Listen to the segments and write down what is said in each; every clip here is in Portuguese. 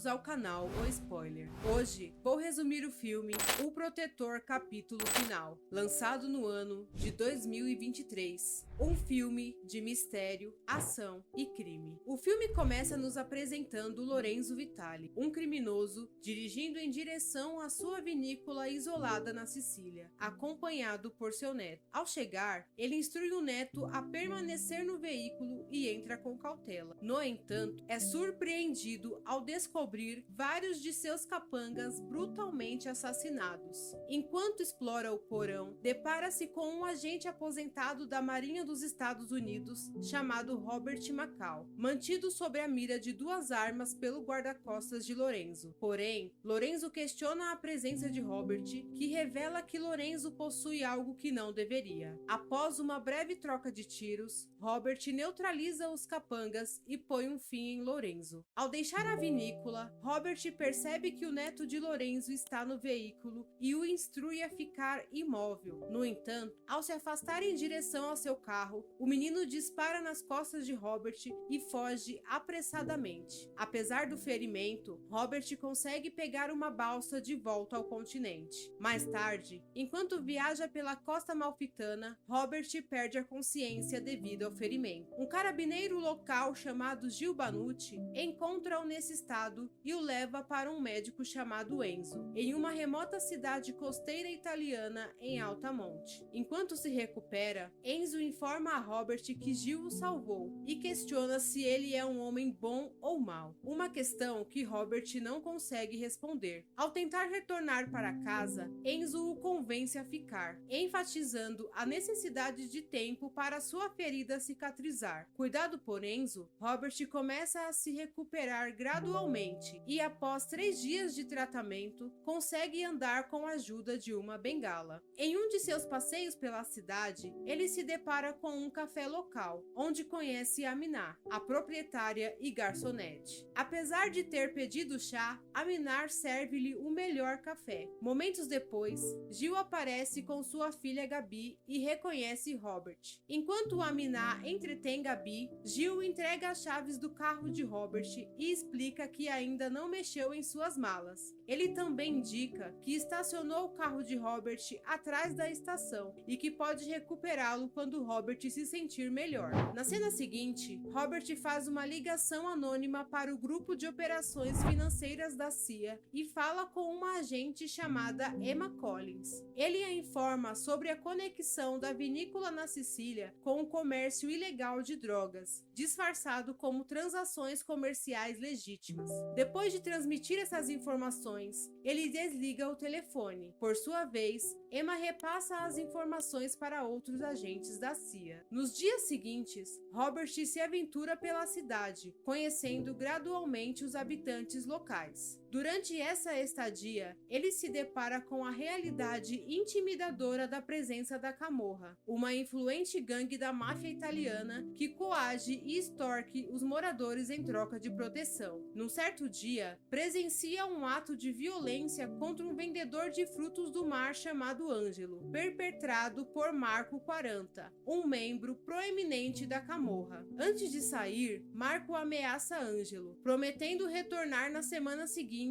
bem-vindos ao canal O Spoiler. Hoje vou resumir o filme O Protetor capítulo final, lançado no ano de 2023. Um filme de mistério, ação e crime. O filme começa nos apresentando Lorenzo Vitali, um criminoso dirigindo em direção à sua vinícola isolada na Sicília, acompanhado por seu neto. Ao chegar, ele instrui o neto a permanecer no veículo e entra com cautela. No entanto, é surpreendido ao descobrir vários de seus capangas brutalmente assassinados. Enquanto explora o porão, depara-se com um agente aposentado da Marinha dos Estados Unidos chamado Robert McCall, mantido sob a mira de duas armas pelo guarda-costas de Lorenzo. Porém, Lorenzo questiona a presença de Robert, que revela que Lorenzo possui algo que não deveria. Após uma breve troca de tiros, Robert neutraliza os capangas e põe um fim em Lorenzo. Ao deixar a vinícola, Robert percebe que o neto de Lorenzo está no veículo e o instrui a ficar imóvel. No entanto, ao se afastar em direção ao seu carro, o menino dispara nas costas de Robert e foge apressadamente. Apesar do ferimento, Robert consegue pegar uma balsa de volta ao continente. Mais tarde, enquanto viaja pela costa amalfitana, Robert perde a consciência devido ao ferimento. Um carabineiro local chamado Gil Banucci encontra-o nesse estado e o leva para um médico chamado Enzo, em uma remota cidade costeira italiana em Altamonte. Enquanto se recupera, Enzo informa a Robert que Gil o salvou e questiona se ele é um homem bom ou mau, uma questão que Robert não consegue responder. Ao tentar retornar para casa, Enzo o convence a ficar, enfatizando a necessidade de tempo para sua ferida cicatrizar. Cuidado por Enzo, Robert começa a se recuperar gradualmente e, após 3 dias de tratamento, consegue andar com a ajuda de uma bengala. Em um de seus passeios pela cidade, ele se depara com um café local, onde conhece Aminá, a proprietária e garçonete. Apesar de ter pedido chá, Aminá serve-lhe o melhor café. Momentos depois, Gil aparece com sua filha Gabi e reconhece Robert. Enquanto Aminá entretém Gabi, Gil entrega as chaves do carro de Robert e explica que ainda não mexeu em suas malas. Ele também indica que estacionou o carro de Robert atrás da estação e que pode recuperá-lo quando Robert se sentir melhor. Na cena seguinte, Robert faz uma ligação anônima para o grupo de operações financeiras da CIA e fala com uma agente chamada Emma Collins. Ele a informa sobre a conexão da vinícola na Sicília com o comércio ilegal de drogas, disfarçado como transações comerciais legítimas. Depois de transmitir essas informações, ele desliga o telefone. Por sua vez, Emma repassa as informações para outros agentes da CIA. Nos dias seguintes, Robert se aventura pela cidade, conhecendo gradualmente os habitantes locais. Durante essa estadia, ele se depara com a realidade intimidadora da presença da Camorra, uma influente gangue da máfia italiana que coage e extorque os moradores em troca de proteção. Num certo dia, presencia um ato de violência contra um vendedor de frutos do mar chamado Ângelo, perpetrado por Marco 40, um membro proeminente da Camorra. Antes de sair, Marco ameaça Ângelo, prometendo retornar na semana seguinte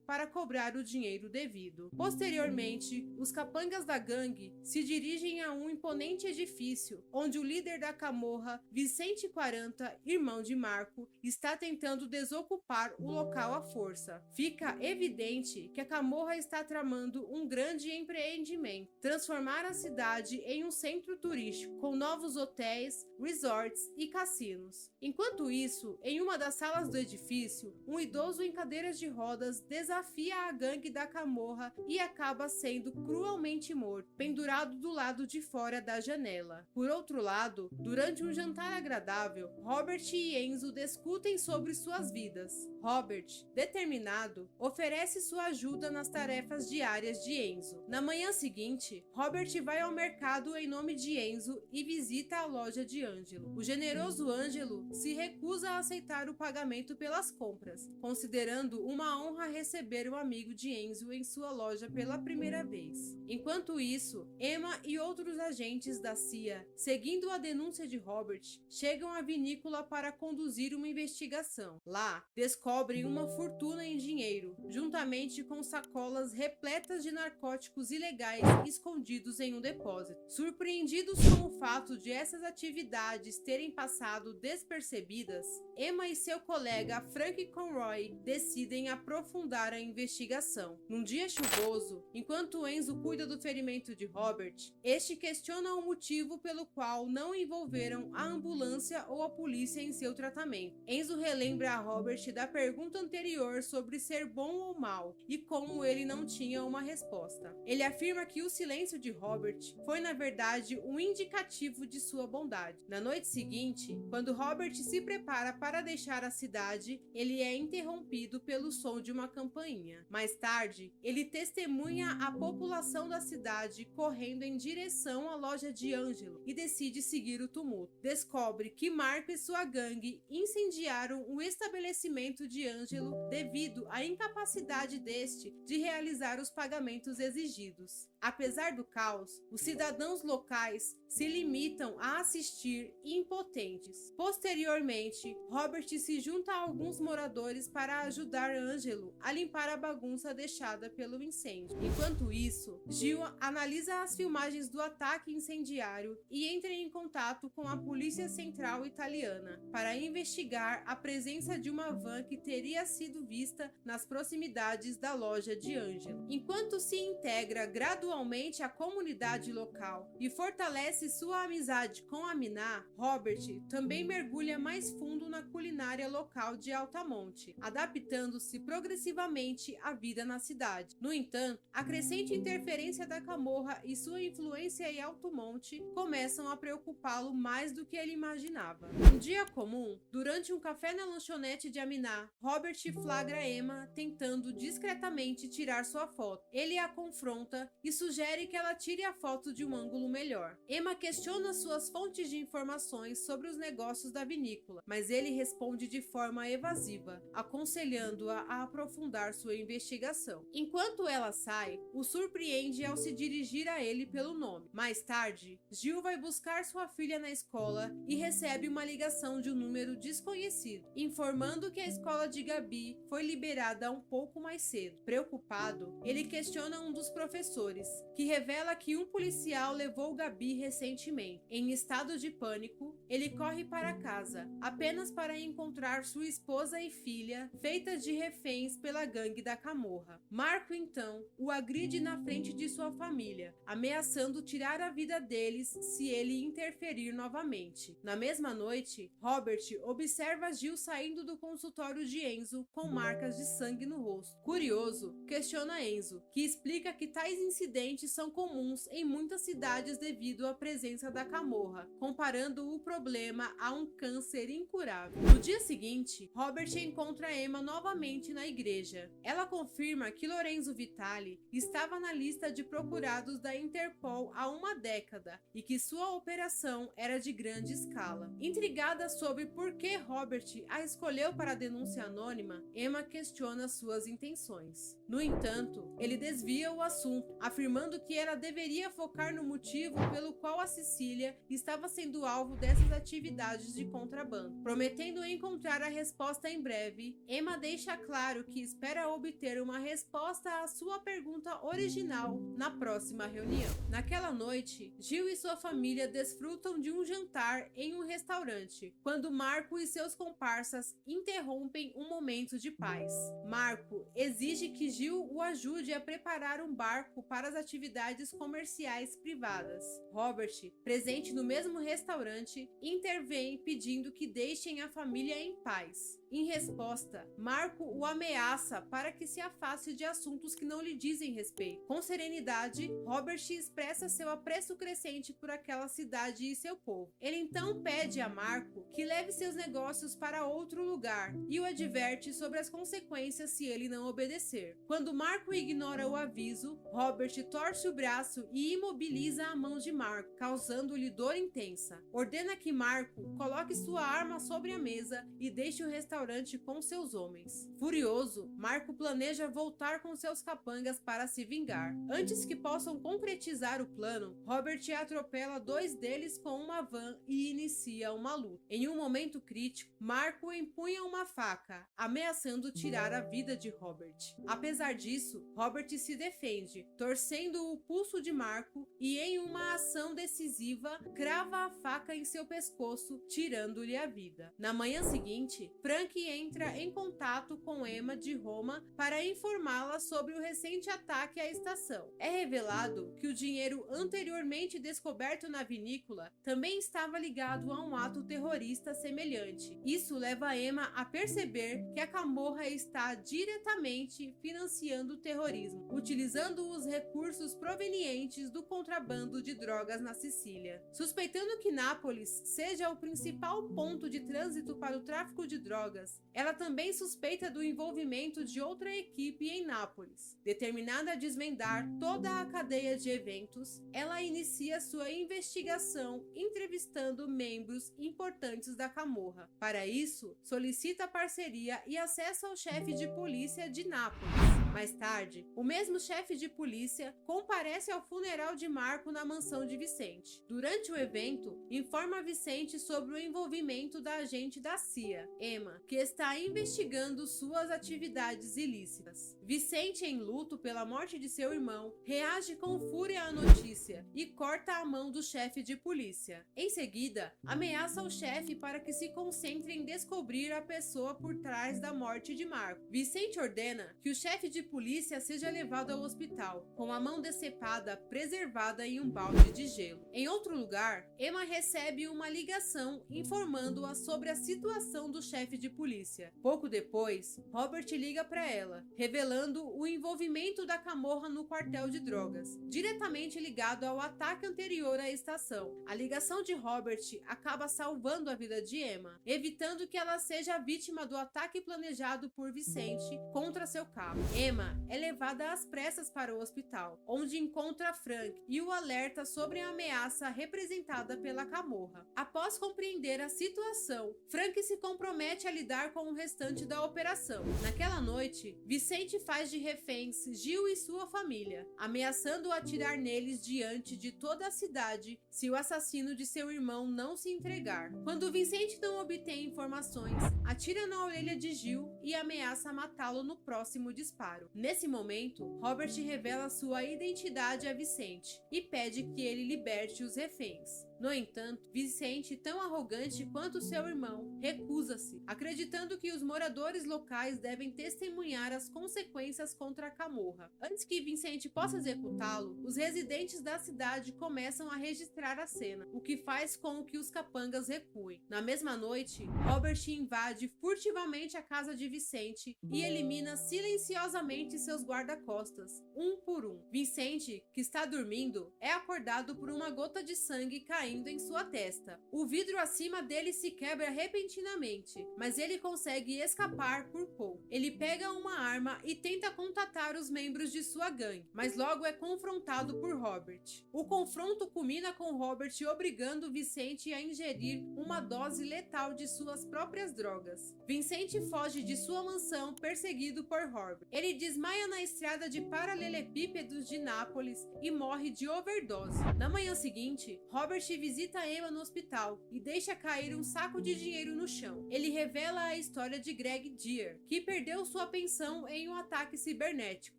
para cobrar o dinheiro devido. Posteriormente, os capangas da gangue se dirigem a um imponente edifício, onde o líder da Camorra, Vicente 40, irmão de Marco, está tentando desocupar o local à força. Fica evidente que a Camorra está tramando um grande empreendimento, transformar a cidade em um centro turístico, com novos hotéis, resorts e cassinos. Enquanto isso, em uma das salas do edifício, um idoso em cadeiras de rodas desafia a gangue da Camorra e acaba sendo cruelmente morto, pendurado do lado de fora da janela. Por outro lado, durante um jantar agradável, Robert e Enzo discutem sobre suas vidas. Robert, determinado, oferece sua ajuda nas tarefas diárias de Enzo. Na manhã seguinte, Robert vai ao mercado em nome de Enzo e visita a loja de Ângelo. O generoso Ângelo se recusa a aceitar o pagamento pelas compras, considerando uma honra receber o amigo de Enzo em sua loja pela primeira vez. Enquanto isso, Emma e outros agentes da CIA, seguindo a denúncia de Robert, chegam à vinícola vinícola para conduzir uma investigação. Lá, descobrem uma fortuna em dinheiro, juntamente com sacolas repletas de narcóticos ilegais escondidos em um depósito. Surpreendidos com o fato de essas atividades terem passado despercebidas, Emma e seu colega Frank Conroy decidem aprofundar a investigação. Num dia chuvoso, enquanto Enzo cuida do ferimento de Robert, este questiona o motivo pelo qual não envolveram a ambulância ou a polícia em seu tratamento. Enzo relembra a Robert da pergunta anterior sobre ser bom ou mal e como ele não tinha uma resposta. Ele afirma que o silêncio de Robert foi na verdade um indicativo de sua bondade. Na noite seguinte, quando Robert se prepara para deixar a cidade, ele é interrompido pelo som de uma campainha. Mais tarde, ele testemunha a população da cidade correndo em direção à loja de Angelo e decide seguir o tumulto. Descobre que Marco e sua gangue incendiaram o estabelecimento de Angelo devido à incapacidade deste de realizar os pagamentos exigidos. Apesar do caos, os cidadãos locais se limitam a assistir impotentes. Posteriormente, Robert se junta a alguns moradores para ajudar Angelo a limpar a bagunça deixada pelo incêndio. Enquanto isso, Jill analisa as filmagens do ataque incendiário e entra em contato com a Polícia Central Italiana para investigar a presença de uma van que teria sido vista nas proximidades da loja de Angelo. Enquanto se integra gradualmente à comunidade local e fortalece sua amizade com Aminá, Robert também mergulha mais fundo na culinária local de Altamonte, adaptando-se progressivamente à vida na cidade. No entanto, a crescente interferência da Camorra e sua influência em Altamonte começam a preocupá-lo mais do que ele imaginava. Um dia comum, durante um café na lanchonete de Aminá, Robert flagra Emma tentando discretamente tirar sua foto. Ele a confronta e sugere que ela tire a foto de um ângulo melhor. Emma questiona suas fontes de informações sobre os negócios da vinícola, mas ele responde de forma evasiva, aconselhando-a a aprofundar sua investigação. Enquanto ela sai, o surpreende ao se dirigir a ele pelo nome. Mais tarde, Jill vai buscar sua filha na escola e recebe uma ligação de um número desconhecido, informando que a escola de Gabi foi liberada um pouco mais cedo. Preocupado, ele questiona um dos professores, que revela que um policial levou Gabi recentemente. Em estado de pânico, ele corre para casa, apenas para encontrar sua esposa e filha feitas de reféns pela gangue da Camorra. Marco, então, o agride na frente de sua família, ameaçando tirar a vida deles se ele interferir novamente. Na mesma noite, Robert observa Jill saindo do consultório de Enzo com marcas de sangue no rosto. Curioso, questiona Enzo, que explica que tais incidentes são comuns em muitas cidades devido à presença da Camorra, comparando o problema a um câncer incurável. No dia seguinte, Robert encontra Emma novamente na igreja. Ela confirma que Lorenzo Vitali estava na lista de procurados da Interpol há uma década e que sua operação era de grande escala. Intrigada sobre por que Robert a escolheu para a denúncia anônima, Emma questiona suas intenções. No entanto, ele desvia o assunto, afirmando que ela deveria focar no motivo pelo qual a Sicília estava sendo alvo dessas atividades de contrabando. Prometendo encontrar a resposta em breve, Emma deixa claro que espera obter uma resposta à sua pergunta original na próxima reunião. Naquela noite, Jill e sua família desfrutam de um jantar em um restaurante, quando Marco e seus comparsas interrompem um momento de paz. Marco exige que Jill o ajude a preparar um barco para as atividades comerciais privadas. Robert, presente no mesmo restaurante, intervém pedindo que deixem a família em paz. Em resposta, Marco o ameaça para que se afaste de assuntos que não lhe dizem respeito. Com serenidade, Robert expressa seu apreço crescente por aquela cidade e seu povo. Ele então pede a Marco que leve seus negócios para outro lugar e o adverte sobre as consequências se ele não obedecer. Quando Marco ignora o aviso, Robert torce o braço e imobiliza a mão de Marco, causando-lhe dor intensa. Ordena que Marco coloque sua arma sobre a mesa e deixe o restaurante restaurante com seus homens. Furioso, Marco planeja voltar com seus capangas para se vingar. Antes que possam concretizar o plano, Robert atropela 2 deles com uma van e inicia uma luta. Em um momento crítico, Marco empunha uma faca, ameaçando tirar a vida de Robert. Apesar disso, Robert se defende, torcendo o pulso de Marco e, em uma ação decisiva, crava a faca em seu pescoço, tirando-lhe a vida. Na manhã seguinte, Frank entra em contato com Emma de Roma para informá-la sobre o recente ataque à estação. É revelado que o dinheiro anteriormente descoberto na vinícola também estava ligado a um ato terrorista semelhante. Isso leva Emma a perceber que a Camorra está diretamente financiando o terrorismo, utilizando os recursos provenientes do contrabando de drogas na Sicília. Suspeitando que Nápoles seja o principal ponto de trânsito para o tráfico de drogas, ela também suspeita do envolvimento de outra equipe em Nápoles. Determinada a desvendar toda a cadeia de eventos, ela inicia sua investigação entrevistando membros importantes da Camorra. Para isso, solicita parceria e acesso ao chefe de polícia de Nápoles. Mais tarde, o mesmo chefe de polícia comparece ao funeral de Marco na mansão de Vicente. Durante o evento, informa Vicente sobre o envolvimento da agente da CIA, Emma, que está investigando suas atividades ilícitas. Vicente, em luto pela morte de seu irmão, reage com fúria à notícia e corta a mão do chefe de polícia. Em seguida, ameaça o chefe para que se concentre em descobrir a pessoa por trás da morte de Marco. Vicente ordena que o chefe de polícia seja levado ao hospital, com a mão decepada preservada em um balde de gelo. Em outro lugar, Emma recebe uma ligação informando-a sobre a situação do chefe de polícia. Pouco depois, Robert liga para ela, revelando o envolvimento da Camorra no quartel de drogas, diretamente ligado ao ataque anterior à estação. A ligação de Robert acaba salvando a vida de Emma, evitando que ela seja vítima do ataque planejado por Vicente contra seu carro. Emma é levada às pressas para o hospital, onde encontra Frank e o alerta sobre a ameaça representada pela Camorra. Após compreender a situação, Frank se compromete a lidar com o restante da operação. Naquela noite, Vicente faz de reféns Gil e sua família, ameaçando atirar neles diante de toda a cidade se o assassino de seu irmão não se entregar. Quando Vicente não obtém informações, atira na orelha de Gil e ameaça matá-lo no próximo disparo. Nesse momento, Robert revela sua identidade a Vicente e pede que ele liberte os reféns. No entanto, Vicente, tão arrogante quanto seu irmão, recusa-se, acreditando que os moradores locais devem testemunhar as consequências contra a Camorra. Antes que Vicente possa executá-lo, os residentes da cidade começam a registrar a cena, o que faz com que os capangas recuem. Na mesma noite, Robert invade furtivamente a casa de Vicente e elimina silenciosamente seus guarda-costas, um por um. Vicente, que está dormindo, é acordado por uma gota de sangue caindo em sua testa. O vidro acima dele se quebra repentinamente, mas ele consegue escapar por pouco. Ele pega uma arma e tenta contatar os membros de sua gangue, mas logo é confrontado por Robert. O confronto culmina com Robert obrigando Vicente a ingerir uma dose letal de suas próprias drogas. Vicente foge de sua mansão perseguido por Robert. Ele desmaia na estrada de paralelepípedos de Nápoles e morre de overdose. Na manhã seguinte, Robert visita Emma no hospital e deixa cair um saco de dinheiro no chão. Ele revela a história de Greg Deer, que perdeu sua pensão em um ataque cibernético.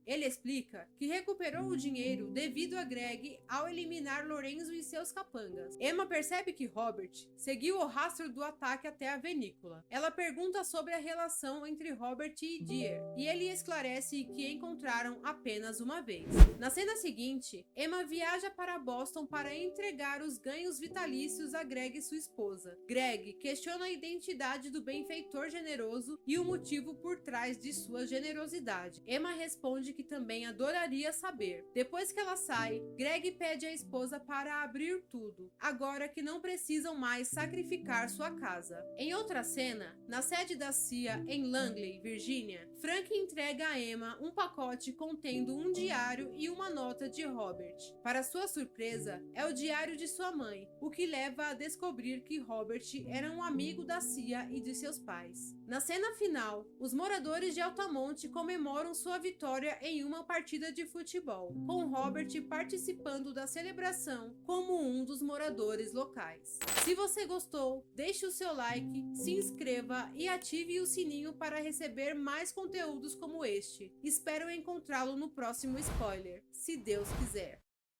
Ele explica que recuperou o dinheiro devido a Greg ao eliminar Lorenzo e seus capangas. Emma percebe que Robert seguiu o rastro do ataque até a vinícola. Ela pergunta sobre a relação entre Robert e Deer, e ele esclarece que encontraram apenas uma vez. Na cena seguinte, Emma viaja para Boston para entregar os ganhos vitalícios a Greg e sua esposa. Greg questiona a identidade do benfeitor generoso e o motivo por trás de sua generosidade. Emma responde que também adoraria saber. Depois que ela sai, Greg pede à esposa para abrir tudo, agora que não precisam mais sacrificar sua casa. Em outra cena, na sede da CIA em Langley, Virgínia, Frank entrega a Emma um pacote contendo um diário e uma nota de Robert. Para sua surpresa, é o diário de sua mãe, o que leva a descobrir que Robert era um amigo da Cia e de seus pais. Na cena final, os moradores de Altamonte comemoram sua vitória em uma partida de futebol, com Robert participando da celebração como um dos moradores locais. Se você gostou, deixe o seu like, se inscreva e ative o sininho para receber mais conteúdos como este. Espero encontrá-lo no próximo spoiler, se Deus quiser.